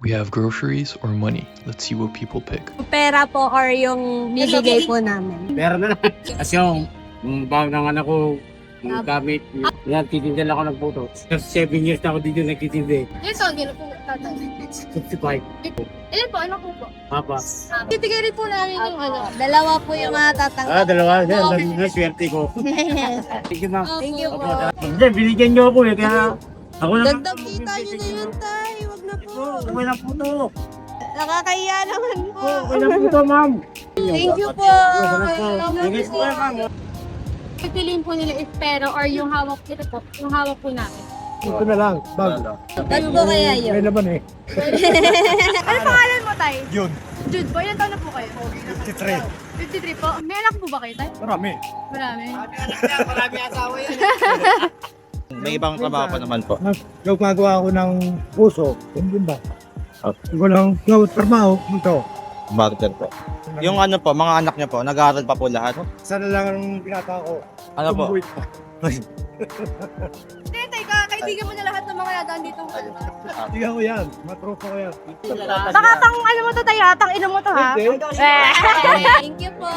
We have groceries or money. Let's see what people pick. Pera po or yung bibigay po namin. Pera na lang. Kasi yung bawang ng anak ko, yung gamit, yan, titinda lang ako ng puto. Kasi 7 years na ako dito nagtitinda. Yes, so, gano'n po tatay. 65. Ilan po? Ano po po? Papa. Bibigay rin po namin yung ano. Dalawa po yung matatanggap. Dalawa. Yan, swerte ko. Thank you, ma'am. Thank you po. Hindi, binigyan niyo ako eh, kaya ako na. Dagdag kita nyo na yun, tay. Wag na po. Okay na po to. Nakakahiya naman po. Okay na po to, ma'am. Thank you po. Thank you po, ma'am. Pipiliin po nila is pera or yung hawak ito po. Yung hawak po namin. Ito na lang, bag. Ano po kaya yun? May laman eh. Ano pangalan mo, tay? Yun, Jude po, ilan taon na po kayo? 53. 53 po. May anak po ba kayo, tay? Marami. Marami. May ibang trabaho pa naman po. Gumagawa ako ng puso. Yun din ba? Okay. Ko lang gawat trabaho. Ito. Barter po. Yung ano po, mga anak niyo po, nag-aaral pa po lahat. Sana lang ang pinata ko. Ano po? Tumbuit pa. Hindi, tay, kaibigan mo na lahat ng mga yadaan dito. Tiga ko yan. Matropa ko yan. Baka tang ano mo to, tay, ha? Tang ino mo to, ha? Hindi. Thank you po.